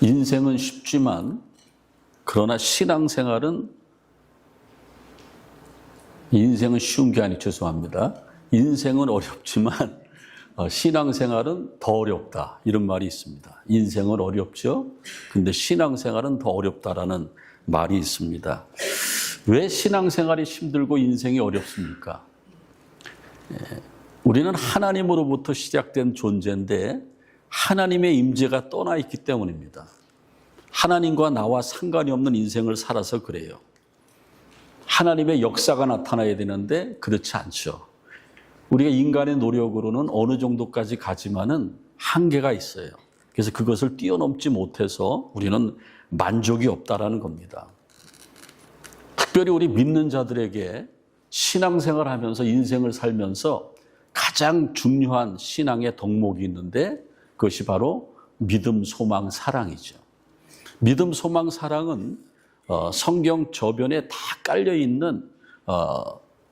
인생은 쉽지만 그러나 신앙생활은 인생은 쉬운 게 아니고 죄송합니다. 인생은 어렵지만 신앙생활은 더 어렵다 이런 말이 있습니다. 인생은 어렵죠. 근데 신앙생활은 더 어렵다라는 말이 있습니다. 왜 신앙생활이 힘들고 인생이 어렵습니까? 우리는 하나님으로부터 시작된 존재인데 하나님의 임재가 떠나 있기 때문입니다. 하나님과 나와 상관이 없는 인생을 살아서 그래요. 하나님의 역사가 나타나야 되는데 그렇지 않죠. 우리가 인간의 노력으로는 어느 정도까지 가지만은 한계가 있어요. 그래서 그것을 뛰어넘지 못해서 우리는 만족이 없다라는 겁니다. 특별히 우리 믿는 자들에게 신앙생활을 하면서 인생을 살면서 가장 중요한 신앙의 덕목이 있는데 그것이 바로 믿음, 소망, 사랑이죠. 믿음, 소망, 사랑은 성경 저변에 다 깔려있는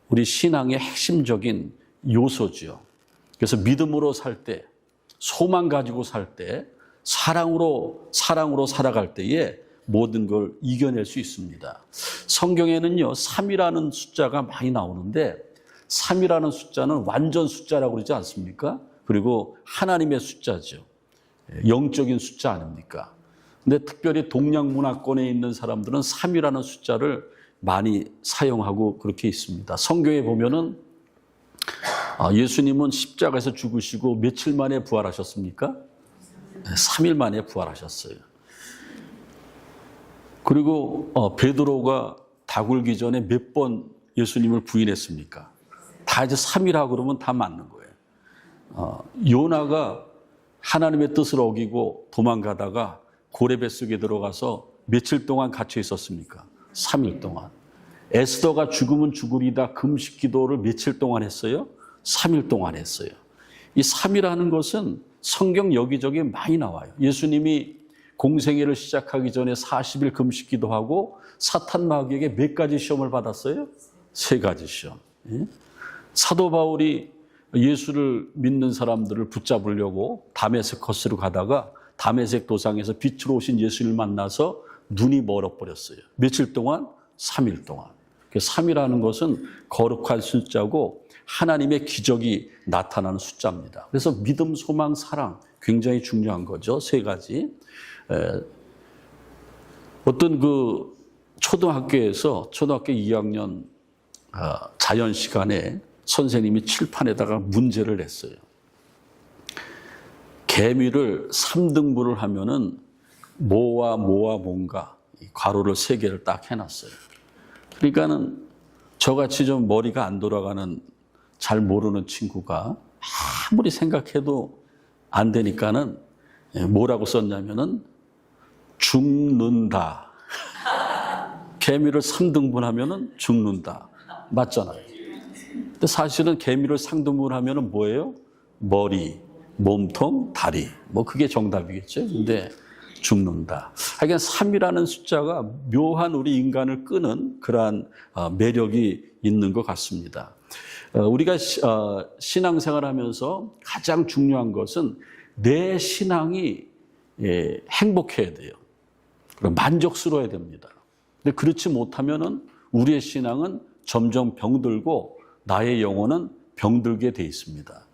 우리 신앙의 핵심적인 요소죠. 그래서 믿음으로 살 때, 소망 가지고 살 때, 사랑으로 살아갈 때에 모든 걸 이겨낼 수 있습니다. 성경에는요, 3이라는 숫자가 많이 나오는데 3이라는 숫자는 완전 숫자라고 그러지 않습니까? 그리고 하나님의 숫자죠. 영적인 숫자 아닙니까? 근데 특별히 동양 문화권에 있는 사람들은 3이라는 숫자를 많이 사용하고 그렇게 있습니다. 성경에 보면은 예수님은 십자가에서 죽으시고 며칠 만에 부활하셨습니까? 3일 만에 부활하셨어요. 그리고 베드로가 다 굴기 전에 몇 번 예수님을 부인했습니까? 다 이제 3이라고 그러면 다 맞는 거예요. 요나가 하나님의 뜻을 어기고 도망가다가 고래 뱃속에 들어가서 며칠 동안 갇혀 있었습니까? 3일 동안. 에스더가 죽으면 죽으리다 금식 기도를 며칠 동안 했어요? 3일 동안 했어요. 이 3이라는 것은 성경 여기저기 많이 나와요. 예수님이 공생애를 시작하기 전에 40일 금식 기도하고 사탄 마귀에게 몇 가지 시험을 받았어요? 3가지 시험. 사도 바울이 예수를 믿는 사람들을 붙잡으려고 다메섹커스로 가다가 다메섹 도상에서 빛으로 오신 예수를 만나서 눈이 멀어버렸어요. 며칠 동안? 3일 동안. 3이라는 것은 거룩한 숫자고 하나님의 기적이 나타나는 숫자입니다. 그래서 믿음, 소망, 사랑 굉장히 중요한 거죠. 3가지. 어떤 그 초등학교에서 초등학교 2학년 자연 시간에 선생님이 칠판에다가 문제를 냈어요. 개미를 3등분을 하면은 뭐와 뭔가 괄호를 3개를 딱 해놨어요. 그러니까는 저같이 좀 머리가 안 돌아가는 잘 모르는 친구가 아무리 생각해도 안 되니까는 뭐라고 썼냐면은 죽는다. 개미를 3등분 하면은 죽는다. 맞잖아요. 근데 사실은 개미를 3등분 하면은 뭐예요? 머리, 몸통, 다리. 뭐 그게 정답이겠죠. 근데 죽는다. 하여간 3이라는 숫자가 묘한 우리 인간을 끄는 그러한 매력이 있는 것 같습니다. 우리가 신앙생활을 하면서 가장 중요한 것은 내 신앙이 행복해야 돼요. 그럼 만족스러워야 됩니다. 근데 그렇지 못하면은 우리의 신앙은 점점 병들고 나의 영혼은 병들게 돼 있습니다.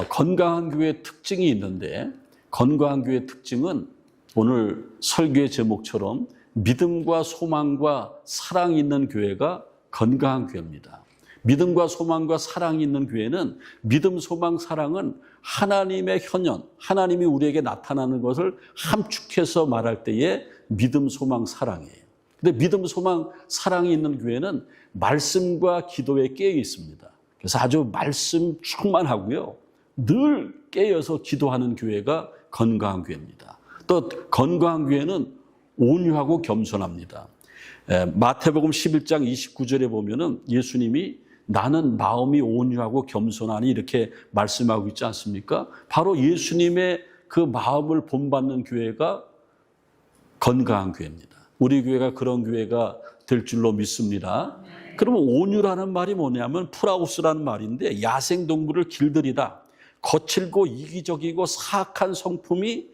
건강한 교회의 특징이 있는데 건강한 교회의 특징은 오늘 설교의 제목처럼 믿음과 소망과 사랑이 있는 교회가 건강한 교회입니다. 믿음과 소망과 사랑이 있는 교회는 믿음, 소망, 사랑은 하나님의 현현, 하나님이 우리에게 나타나는 것을 함축해서 말할 때에 믿음, 소망, 사랑이에요. 근데 믿음, 소망, 사랑이 있는 교회는 말씀과 기도에 깨어 있습니다. 그래서 아주 말씀 충만하고요. 늘 깨어서 기도하는 교회가 건강한 교회입니다. 또 건강한 교회는 온유하고 겸손합니다. 마태복음 11장 29절에 보면은 예수님이 나는 마음이 온유하고 겸손하니 이렇게 말씀하고 있지 않습니까? 바로 예수님의 그 마음을 본받는 교회가 건강한 교회입니다. 우리 교회가 그런 교회가 될 줄로 믿습니다. 그러면 온유라는 말이 뭐냐면 프라우스라는 말인데 야생동물을 길들이다. 거칠고 이기적이고 사악한 성품이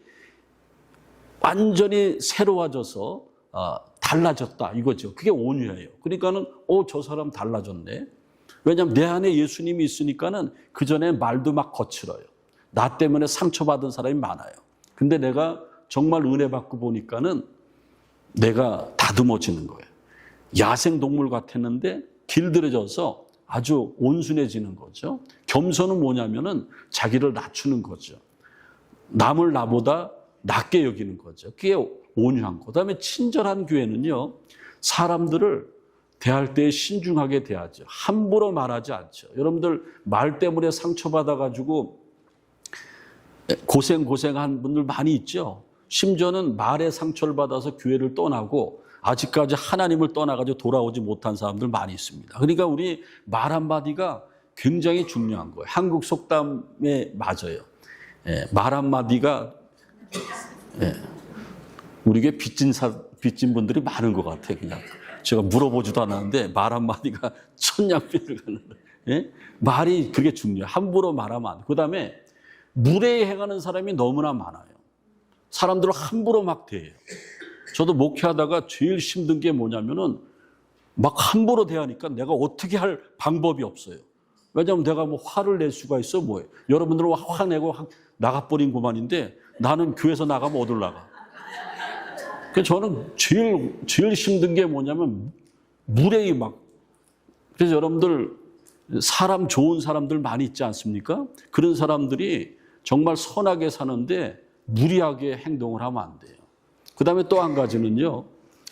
완전히 새로워져서 달라졌다 이거죠. 그게 온유예요. 그러니까는 저 사람 달라졌네. 왜냐하면 내 안에 예수님이 있으니까는 그전에 말도 막 거칠어요. 나 때문에 상처받은 사람이 많아요. 근데 내가 정말 은혜 받고 보니까는 내가 다듬어지는 거예요. 야생동물 같았는데 길들여져서 아주 온순해지는 거죠. 겸손은 뭐냐면은 자기를 낮추는 거죠. 남을 나보다 낮게 여기는 거죠. 그게 온유한 거. 그다음에 친절한 교회는요, 사람들을 대할 때 신중하게 대하죠. 함부로 말하지 않죠. 여러분들 말 때문에 상처받아가지고 고생한 분들 많이 있죠. 심지어는 말에 상처를 받아서 교회를 떠나고 아직까지 하나님을 떠나가지고 돌아오지 못한 사람들 많이 있습니다. 그러니까 우리 말 한마디가 굉장히 중요한 거예요. 한국 속담에 맞아요. 말 한마디가 우리에게 빚진 분들이 많은 것 같아요. 그냥 제가 물어보지도 않았는데 말 한마디가 천냥빚을 갖는 말이 그게 중요해요. 함부로 말하면 안 돼. 그다음에 무례히 행하는 사람이 너무나 많아요. 사람들을 함부로 막 대해요. 저도 목회하다가 제일 힘든 게 뭐냐면은 막 함부로 대하니까 내가 어떻게 할 방법이 없어요. 왜냐하면 내가 뭐 화를 낼 수가 있어 뭐예요. 여러분들은 화내고 나가버린 고만인데 나는 교회에서 나가면 어딜 나가. 그래서 저는 제일 힘든 게 뭐냐면 무례히 막. 그래서 여러분들 사람 좋은 사람들 많이 있지 않습니까? 그런 사람들이 정말 선하게 사는데 무리하게 행동을 하면 안 돼요. 그 다음에 또 한 가지는요,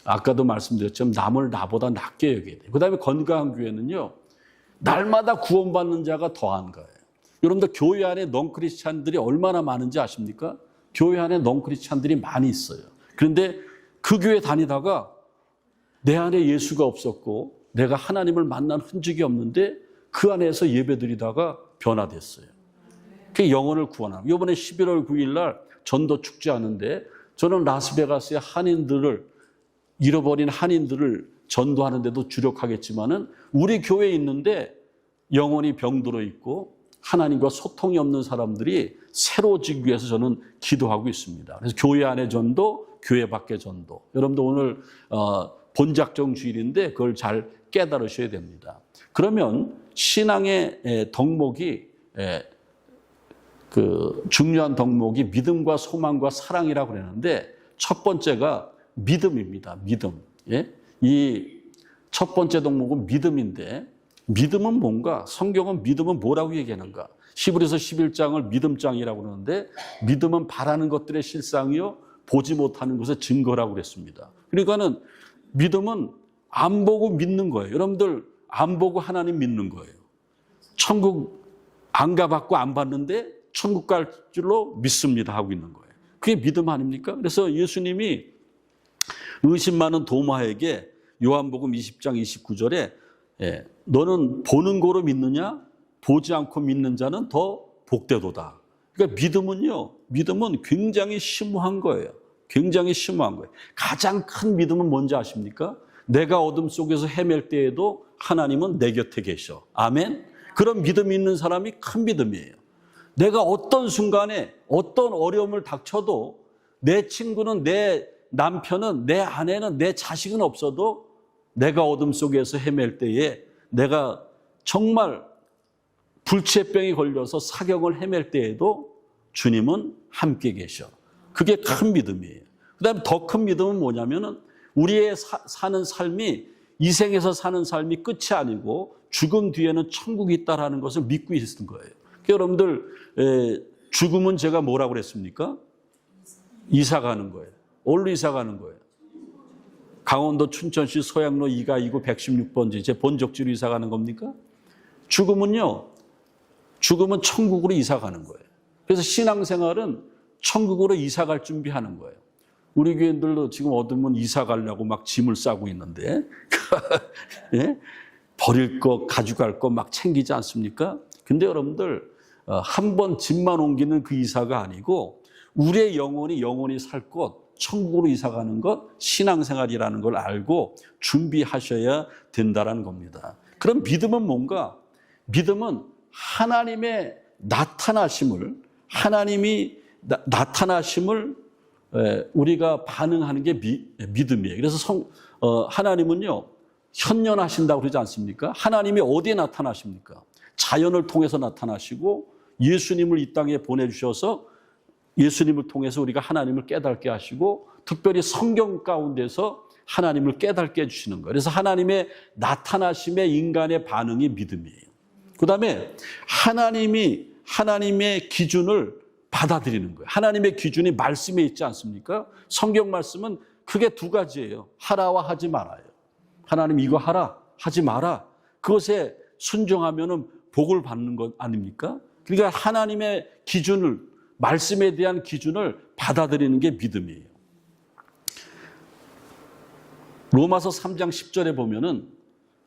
아까도 말씀드렸지만 남을 나보다 낮게 여겨야 돼요. 그 다음에 건강한 교회는요, 날마다 구원받는 자가 더한 거예요. 여러분들 교회 안에 넌크리스찬들이 얼마나 많은지 아십니까? 교회 안에 넌크리스찬들이 많이 있어요. 그런데 그 교회 다니다가 내 안에 예수가 없었고 내가 하나님을 만난 흔적이 없는데 그 안에서 예배드리다가 변화됐어요. 그 영혼을 구원하는. 이번에 11월 9일 날 전도 축제하는데 저는 라스베가스의 잃어버린 한인들을 전도하는데도 주력하겠지만은 우리 교회에 있는데 영혼이 병들어 있고 하나님과 소통이 없는 사람들이 새로워지기 위해서 저는 기도하고 있습니다. 그래서 교회 안의 전도, 교회 밖의 전도. 여러분들 오늘 본작정 주일인데 그걸 잘 깨달으셔야 됩니다. 그러면 신앙의 덕목이 그 중요한 덕목이 믿음과 소망과 사랑이라고 그러는데 첫 번째가 믿음입니다. 믿음. 이 첫 번째 덕목은 믿음인데 믿음은 뭔가? 성경은 믿음은 뭐라고 얘기하는가? 히브리서 11장을 믿음장이라고 그러는데 믿음은 바라는 것들의 실상이요 보지 못하는 것의 증거라고 그랬습니다. 그러니까는 믿음은 안 보고 믿는 거예요. 여러분들 안 보고 하나님 믿는 거예요. 천국 안 가봤고 안 봤는데 천국 갈 줄로 믿습니다 하고 있는 거예요. 그게 믿음 아닙니까? 그래서 예수님이 의심 많은 도마에게 요한복음 20장 29절에 너는 보는 거로 믿느냐? 보지 않고 믿는 자는 더 복되도다. 그러니까 믿음은 굉장히 심오한 거예요. 굉장히 심오한 거예요. 가장 큰 믿음은 뭔지 아십니까? 내가 어둠 속에서 헤맬 때에도 하나님은 내 곁에 계셔. 아멘? 그런 믿음이 있는 사람이 큰 믿음이에요. 내가 어떤 순간에 어떤 어려움을 닥쳐도 내 친구는, 내 남편은, 내 아내는, 내 자식은 없어도 내가 어둠 속에서 헤맬 때에 내가 정말 불치병이 걸려서 사경을 헤맬 때에도 주님은 함께 계셔. 그게 큰 믿음이에요. 그다음에 더 큰 믿음은 뭐냐면은 우리의 사는 삶이 이 생에서 사는 삶이 끝이 아니고 죽음 뒤에는 천국이 있다라는 것을 믿고 있는 거예요. 그러니까 여러분들 죽음은 제가 뭐라고 그랬습니까? 이사 가는 거예요. 어디로 이사 가는 거예요? 강원도 춘천시 소양로 2가 2구 116번지 제 본적지로 이사 가는 겁니까? 죽음은 천국으로 이사 가는 거예요. 그래서 신앙생활은 천국으로 이사 갈 준비하는 거예요. 우리 교인들도 지금 어두면 이사 가려고 막 짐을 싸고 있는데 예? 버릴 거 가져갈 거 막 챙기지 않습니까? 근데 여러분들 한 번 짐만 옮기는 그 이사가 아니고 우리의 영혼이 살 곳 천국으로 이사 가는 것 신앙생활이라는 걸 알고 준비하셔야 된다는 겁니다. 그럼 믿음은 뭔가? 믿음은 하나님의 나타나심을 우리가 반응하는 게 믿음이에요. 그래서 하나님은요, 현현하신다고 그러지 않습니까? 하나님이 어디에 나타나십니까? 자연을 통해서 나타나시고 예수님을 이 땅에 보내주셔서 예수님을 통해서 우리가 하나님을 깨닫게 하시고 특별히 성경 가운데서 하나님을 깨닫게 해주시는 거예요. 그래서 하나님의 나타나심에 인간의 반응이 믿음이에요. 그 다음에 하나님의 기준을 받아들이는 거예요. 하나님의 기준이 말씀에 있지 않습니까? 성경 말씀은 크게 두 가지예요. 하라와 하지 말아요. 하나님 이거 하라, 하지 마라. 그것에 순종하면 복을 받는 것 아닙니까? 그러니까 하나님의 기준을, 말씀에 대한 기준을 받아들이는 게 믿음이에요. 로마서 3장 10절에 보면은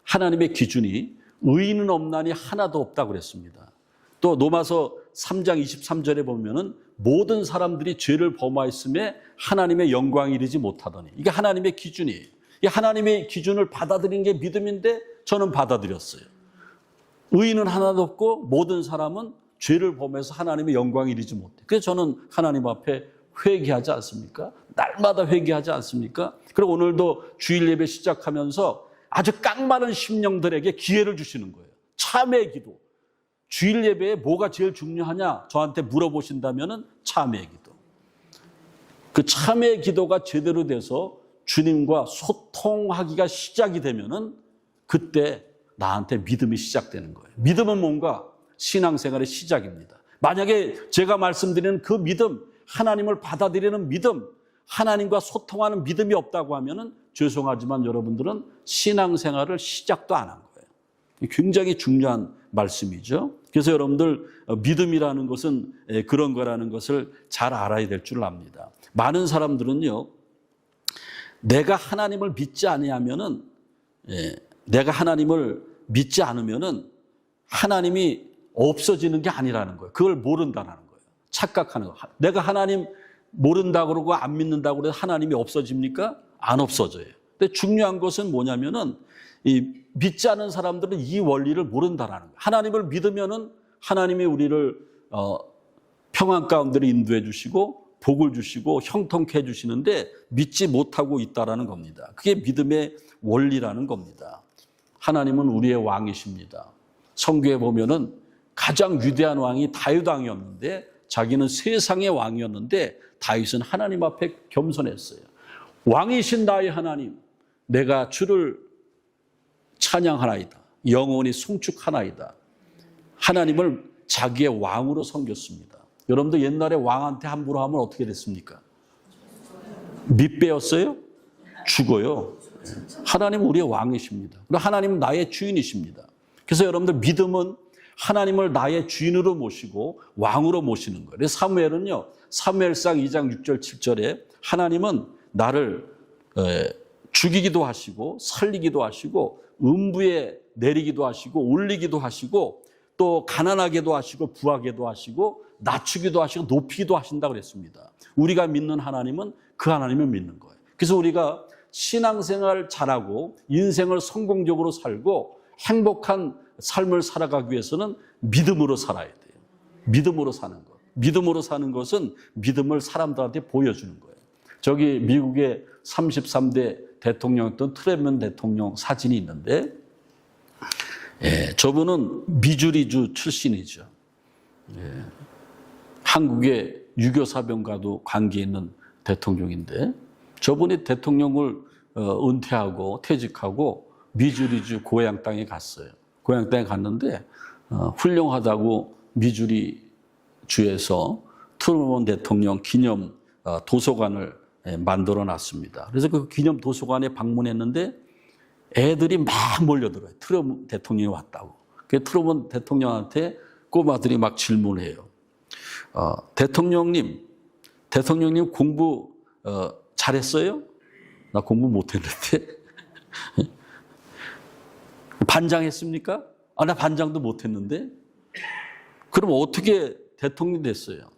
하나님의 기준이 의인은 없나니 하나도 없다고 그랬습니다. 또 로마서 3장 23절에 보면은 모든 사람들이 죄를 범하였음에 하나님의 영광이 이르지 못하더니, 이게 하나님의 기준이에요. 이 하나님의 기준을 받아들이는 게 믿음인데 저는 받아들였어요. 의인은 하나도 없고 모든 사람은 죄를 범해서 하나님의 영광이 이르지 못해. 그래서 저는 하나님 앞에 회개하지 않습니까? 날마다 회개하지 않습니까? 그리고 오늘도 주일 예배 시작하면서 아주 깡마른 심령들에게 기회를 주시는 거예요. 참회의 기도. 주일 예배에 뭐가 제일 중요하냐? 저한테 물어보신다면 참회의 기도. 그 참회의 기도가 제대로 돼서 주님과 소통하기가 시작이 되면은 그때 나한테 믿음이 시작되는 거예요. 믿음은 뭔가 신앙생활의 시작입니다. 만약에 제가 말씀드리는 그 믿음, 하나님을 받아들이는 믿음, 하나님과 소통하는 믿음이 없다고 하면은 죄송하지만 여러분들은 신앙생활을 시작도 안 한 거예요. 굉장히 중요한 말씀이죠. 그래서 여러분들 믿음이라는 것은 그런 거라는 것을 잘 알아야 될 줄 압니다. 많은 사람들은요, 내가 하나님을 믿지 아니하면은, 내가 하나님을 믿지 않으면은 하나님이 없어지는 게 아니라는 거예요. 그걸 모른다는 거예요. 착각하는 거예요. 내가 하나님 모른다고 그러고 안 믿는다고 그래서 하나님이 없어집니까? 안 없어져요. 근데 중요한 것은 뭐냐면은 이 믿지 않은 사람들은 이 원리를 모른다라는 거예요. 하나님을 믿으면은 하나님이 우리를 평안 가운데로 인도해 주시고 복을 주시고 형통케 해 주시는데 믿지 못하고 있다라는 겁니다. 그게 믿음의 원리라는 겁니다. 하나님은 우리의 왕이십니다. 성경에 보면은 가장 위대한 왕이 다윗 왕이었는데 자기는 세상의 왕이었는데 다윗은 하나님 앞에 겸손했어요. 왕이신 나의 하나님, 내가 주를 찬양하나이다. 영원히 송축하나이다. 하나님을 자기의 왕으로 섬겼습니다. 여러분도 옛날에 왕한테 함부로 하면 어떻게 됐습니까? 밑배였어요? 죽어요. 하나님은 우리의 왕이십니다. 그리고 하나님은 나의 주인이십니다. 그래서 여러분들 믿음은 하나님을 나의 주인으로 모시고 왕으로 모시는 거예요. 그래서 사무엘은요, 사무엘상 2장 6절 7절에 하나님은 나를 죽이기도 하시고 살리기도 하시고 음부에 내리기도 하시고 올리기도 하시고 또 가난하게도 하시고 부하게도 하시고 낮추기도 하시고 높이기도 하신다고 그랬습니다. 우리가 믿는 하나님은 그 하나님을 믿는 거예요. 그래서 우리가 신앙생활 잘하고 인생을 성공적으로 살고 행복한 삶을 살아가기 위해서는 믿음으로 살아야 돼요. 믿음으로 사는 것. 믿음으로 사는 것은 믿음을 사람들한테 보여주는 거예요. 저기 미국의 33대 대통령이었던 트럼프 대통령 사진이 있는데, 저분은 미주리주 출신이죠. 한국의 유교 사병과도 관계 있는 대통령인데, 저분이 대통령을 은퇴하고 퇴직하고 미주리주 고향 땅에 갔어요. 고향 땅에 갔는데 훌륭하다고 미주리주에서 트루먼 대통령 기념 도서관을 만들어 놨습니다. 그래서 그 기념 도서관에 방문했는데 애들이 막 몰려들어요. 트루먼 대통령이 왔다고. 그 트루먼 대통령한테 꼬마들이 막 질문해요. 대통령님 공부 잘했어요? 나 공부 못했는데. 반장했습니까? 나 반장도 못했는데. 그럼 어떻게 대통령이 됐어요?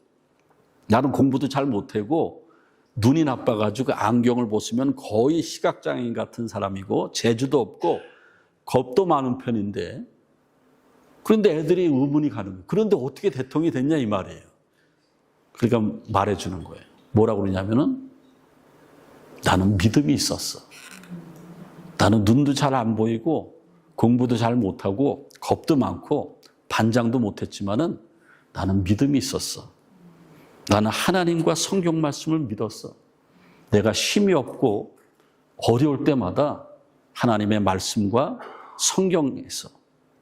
나는 공부도 잘 못하고 눈이 나빠가지고 안경을 벗으면 거의 시각장애인 같은 사람이고 재주도 없고 겁도 많은 편인데, 그런데 애들이 의문이 가는 거예요. 그런데 어떻게 대통령이 됐냐 이 말이에요. 그러니까 말해주는 거예요. 뭐라고 그러냐면은 나는 믿음이 있었어. 나는 눈도 잘 안 보이고 공부도 잘 못하고 겁도 많고 반장도 못했지만은 나는 믿음이 있었어. 나는 하나님과 성경 말씀을 믿었어. 내가 힘이 없고 어려울 때마다 하나님의 말씀과 성경에서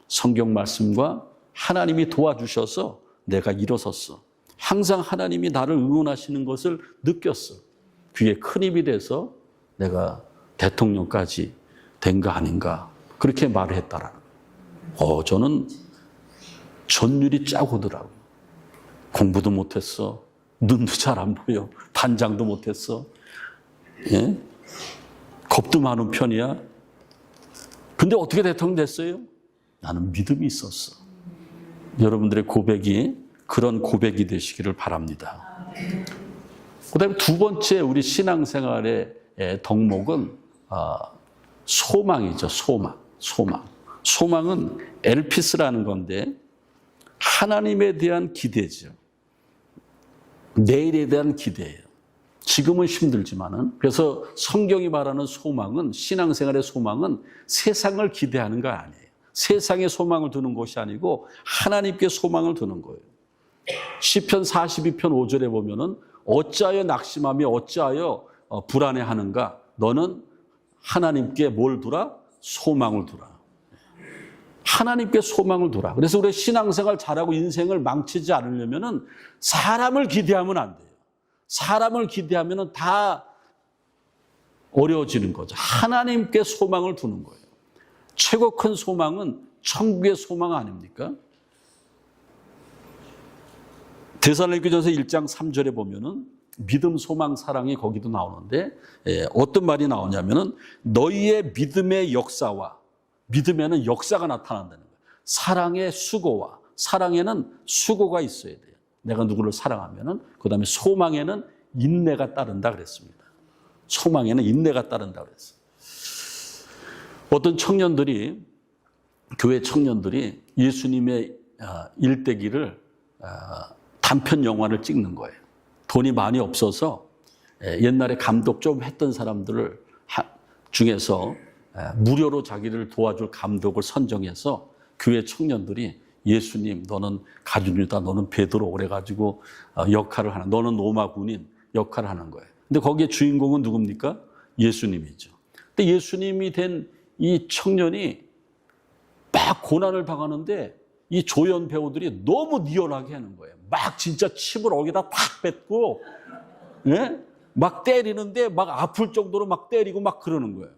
성경 말씀과 하나님이 도와주셔서 내가 일어섰어. 항상 하나님이 나를 응원하시는 것을 느꼈어. 그게 큰 힘이 돼서 내가 대통령까지 된 거 아닌가 그렇게 말을 했다라는 거예요. 저는 전율이 쫙 오더라고요. 공부도 못했어. 눈도 잘 안 보여. 반장도 못했어. 예? 겁도 많은 편이야. 근데 어떻게 대통령 됐어요? 나는 믿음이 있었어. 여러분들의 고백이 그런 고백이 되시기를 바랍니다. 그다음에 두 번째 우리 신앙생활의 덕목은 소망이죠. 소망은 엘피스라는 건데 하나님에 대한 기대죠. 내일에 대한 기대예요. 지금은 힘들지만은 그래서 성경이 말하는 소망은 신앙생활의 소망은 세상을 기대하는 거 아니에요. 세상에 소망을 두는 것이 아니고 하나님께 소망을 두는 거예요. 시편 42편 5절에 보면은 어찌하여 낙심하며 어찌하여 불안해하는가? 너는 하나님께 뭘 두라? 소망을 두라. 하나님께 소망을 두라. 그래서 우리 신앙생활 잘하고 인생을 망치지 않으려면은 사람을 기대하면 안 돼요. 사람을 기대하면은 다 어려워지는 거죠. 하나님께 소망을 두는 거예요. 최고 큰 소망은 천국의 소망 아닙니까? 데살로니가전서 1장 3절에 보면은 믿음, 소망, 사랑이 거기도 나오는데 어떤 말이 나오냐면은 너희의 믿음의 역사와 믿음에는 역사가 나타난다는 거예요. 사랑의 수고와 사랑에는 수고가 있어야 돼요. 내가 누구를 사랑하면은 그다음에 소망에는 인내가 따른다 그랬습니다. 소망에는 인내가 따른다 그랬어요. 어떤 청년들이 교회 청년들이 예수님의 일대기를 단편 영화를 찍는 거예요. 돈이 많이 없어서 옛날에 감독 좀 했던 사람들을 중에서 무료로 자기를 도와줄 감독을 선정해서 교회 청년들이 예수님 너는 가룟유다 너는 베드로 오래가지고 역할을 하는 너는 로마 군인 역할을 하는 거예요. 근데 거기에 주인공은 누굽니까? 예수님이죠. 근데 예수님이 된 이 청년이 막 고난을 당하는데 이 조연 배우들이 너무 니얼하게 하는 거예요. 막 진짜 침을 어기다 탁 뱉고, 예? 막 때리는데 막 아플 정도로 막 때리고 막 그러는 거예요.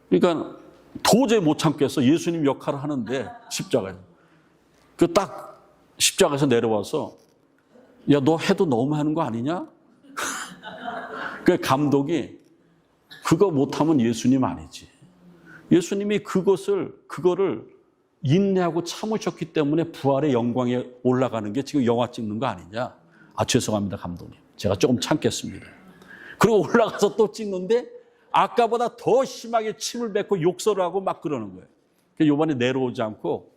그러니까 도저히 못 참겠어. 예수님 역할을 하는데 십자가에서. 그 딱 십자가에서 내려와서 야, 너 해도 너무 하는 거 아니냐? 그 감독이 그거 못하면 예수님 아니지. 예수님이 그거를 인내하고 참으셨기 때문에 부활의 영광에 올라가는 게 지금 영화 찍는 거 아니냐? 죄송합니다, 감독님. 제가 조금 참겠습니다. 그리고 올라가서 또 찍는데 아까보다 더 심하게 침을 뱉고 욕설을 하고 막 그러는 거예요. 이번에 내려오지 않고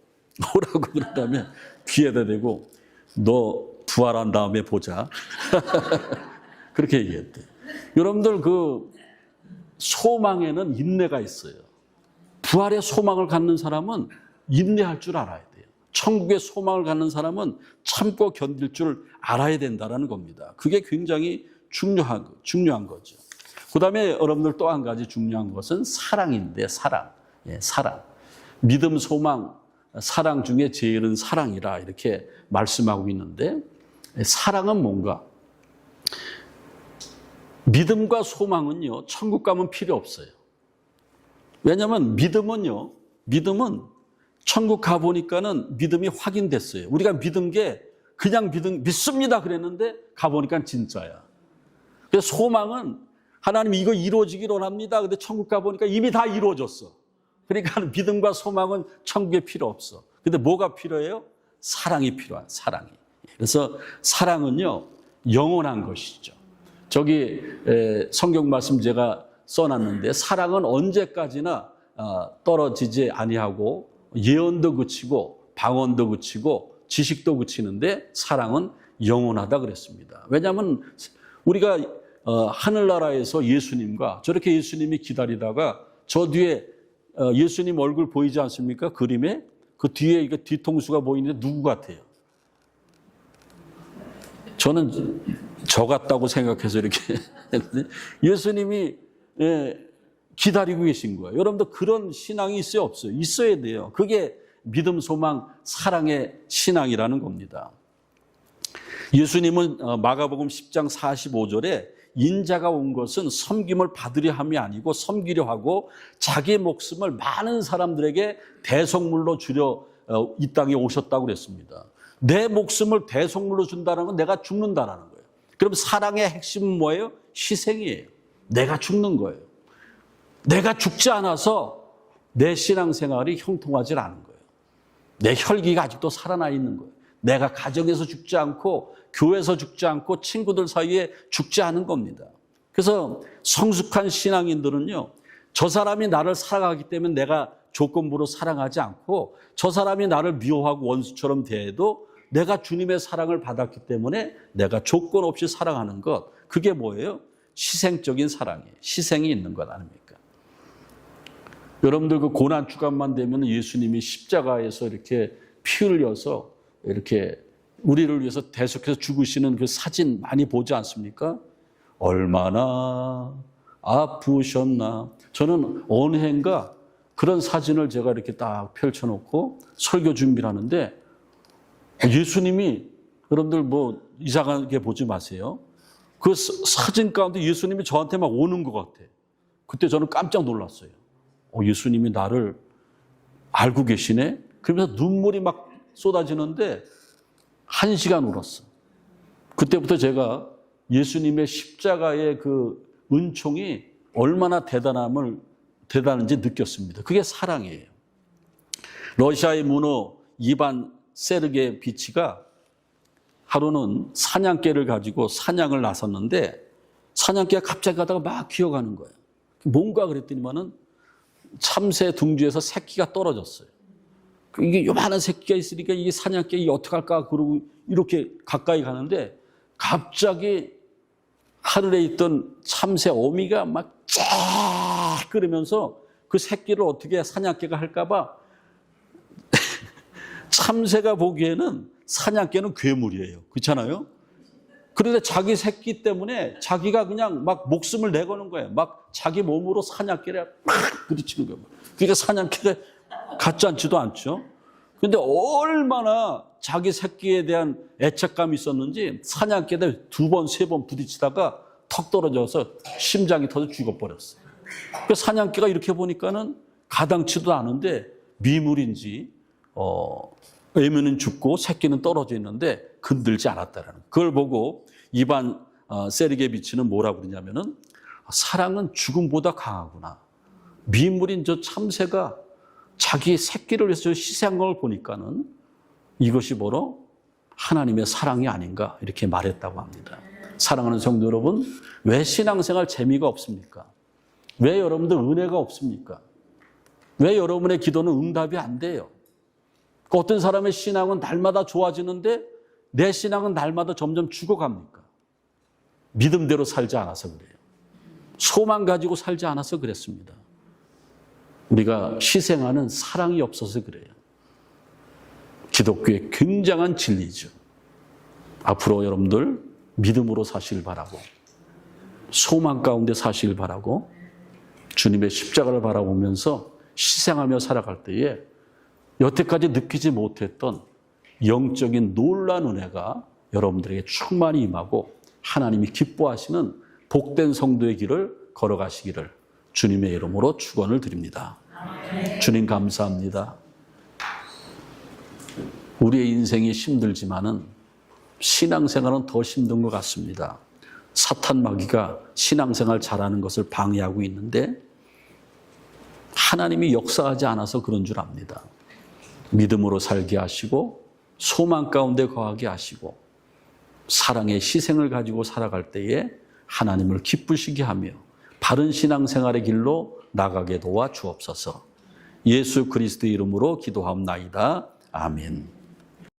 뭐라고 그러다면 귀에다 대고 너 부활한 다음에 보자. 그렇게 얘기했대. 여러분들 그 소망에는 인내가 있어요. 부활의 소망을 갖는 사람은 인내할 줄 알아야 돼요. 천국의 소망을 갖는 사람은 참고 견딜 줄 알아야 된다는 겁니다. 그게 굉장히 중요한 거죠. 그 다음에 여러분들 또 한 가지 중요한 것은 사랑인데 사랑. 사랑. 믿음, 소망, 사랑 중에 제일은 사랑이라 이렇게 말씀하고 있는데 사랑은 뭔가? 믿음과 소망은요, 천국 가면 필요 없어요. 왜냐하면 믿음은 천국 가보니까는 믿음이 확인됐어요. 우리가 믿은 게 그냥 믿습니다 그랬는데 가보니까 진짜야. 그래서 소망은 하나님 이거 이루어지기를 원합니다. 근데 천국 가보니까 이미 다 이루어졌어. 그러니까 믿음과 소망은 천국에 필요 없어. 근데 뭐가 필요해요? 사랑이 필요한 사랑이. 그래서 사랑은요, 영원한 것이죠. 저기 성경 말씀 제가 써놨는데 사랑은 언제까지나 떨어지지 아니하고 예언도 그치고 방언도 그치고 지식도 그치는데 사랑은 영원하다 그랬습니다. 왜냐하면 우리가 하늘나라에서 예수님과 저렇게 예수님이 기다리다가 저 뒤에 예수님 얼굴 보이지 않습니까? 그림에 그 뒤에 이거 뒤통수가 보이는데 누구 같아요? 저는 저 같다고 생각해서 이렇게 했는데 예수님이 기다리고 계신 거예요. 여러분도 그런 신앙이 있어요, 없어요? 있어야 돼요. 그게 믿음, 소망, 사랑의 신앙이라는 겁니다. 예수님은 마가복음 10장 45절에 인자가 온 것은 섬김을 받으려 함이 아니고 섬기려 하고 자기 목숨을 많은 사람들에게 대속물로 주려 이 땅에 오셨다고 그랬습니다. 내 목숨을 대속물로 준다는 건 내가 죽는다는 거예요. 그럼 사랑의 핵심은 뭐예요? 희생이에요. 내가 죽는 거예요. 내가 죽지 않아서 내 신앙생활이 형통하지 않은 거예요. 내 혈기가 아직도 살아나 있는 거예요. 내가 가정에서 죽지 않고 교회에서 죽지 않고 친구들 사이에 죽지 않은 겁니다. 그래서 성숙한 신앙인들은요, 저 사람이 나를 사랑하기 때문에 내가 조건부로 사랑하지 않고 저 사람이 나를 미워하고 원수처럼 대해도 내가 주님의 사랑을 받았기 때문에 내가 조건 없이 사랑하는 것, 그게 뭐예요? 희생적인 사랑이에요. 희생이 있는 것 아닙니까? 여러분들 그 고난 주간만 되면 예수님이 십자가에서 이렇게 피 흘려서 이렇게 우리를 위해서 대속해서 죽으시는 그 사진 많이 보지 않습니까? 얼마나 아프셨나. 저는 어느 해인가 그런 사진을 제가 이렇게 딱 펼쳐놓고 설교 준비를 하는데 예수님이, 여러분들 뭐 이상하게 보지 마세요. 그 사진 가운데 예수님이 저한테 막 오는 것 같아. 그때 저는 깜짝 놀랐어요. 예수님이 나를 알고 계시네? 그러면서 눈물이 막 쏟아지는데 1시간 울었어. 그때부터 제가 예수님의 십자가의 그 은총이 얼마나 대단한지 느꼈습니다. 그게 사랑이에요. 러시아의 문호 이반 세르게비치가 하루는 사냥개를 가지고 사냥을 나섰는데 사냥개가 갑자기 가다가 막 기어가는 거예요. 뭔가 그랬더니만은 참새 둥지에서 새끼가 떨어졌어요. 이게 요만한 새끼가 있으니까 이게 사냥개 이게 어떡할까 그러고 이렇게 가까이 가는데 갑자기 하늘에 있던 참새 어미가 막 쫙 끓으면서 그 새끼를 어떻게 사냥개가 할까봐 참새가 보기에는 사냥개는 괴물이에요. 그렇잖아요? 그런데 자기 새끼 때문에 자기가 그냥 막 목숨을 내거는 거예요. 막 자기 몸으로 사냥개를 막 부딪히는 거예요. 그러니까 사냥개가 같지 않지도 않죠. 그런데 얼마나 자기 새끼에 대한 애착감이 있었는지 사냥개를 2번, 3번 부딪히다가 턱 떨어져서 심장이 터져 죽어버렸어요. 그 사냥개가 이렇게 보니까는 가당치도 않은데 미물인지 애면은 죽고 새끼는 떨어져 있는데 건들지 않았다라는 거예요. 그걸 보고 이반 세르게비치는 뭐라고 그러냐면은 사랑은 죽음보다 강하구나. 미물인 저 참새가 자기 새끼를 위해서 희생한 걸 보니까는 이것이 바로 하나님의 사랑이 아닌가 이렇게 말했다고 합니다. 사랑하는 성도 여러분, 왜 신앙생활 재미가 없습니까? 왜 여러분들 은혜가 없습니까? 왜 여러분의 기도는 응답이 안 돼요? 어떤 사람의 신앙은 날마다 좋아지는데 내 신앙은 날마다 점점 죽어갑니까? 믿음대로 살지 않아서 그래요. 소망 가지고 살지 않아서 그랬습니다. 우리가 희생하는 사랑이 없어서 그래요. 기독교의 굉장한 진리죠. 앞으로 여러분들 믿음으로 사시길 바라고 소망 가운데 사시길 바라고 주님의 십자가를 바라보면서 희생하며 살아갈 때에 여태까지 느끼지 못했던 영적인 놀라운 은혜가 여러분들에게 충만히 임하고 하나님이 기뻐하시는 복된 성도의 길을 걸어가시기를 주님의 이름으로 축원을 드립니다. 주님 감사합니다. 우리의 인생이 힘들지만은 신앙생활은 더 힘든 것 같습니다. 사탄 마귀가 신앙생활 잘하는 것을 방해하고 있는데 하나님이 역사하지 않아서 그런 줄 압니다. 믿음으로 살게 하시고 소망 가운데 거하게 하시고 사랑의 희생을 가지고 살아갈 때에 하나님을 기쁘시게 하며 바른 신앙생활의 길로 나가게 도와 주옵소서. 예수 그리스도의 이름으로 기도하옵나이다. 아멘.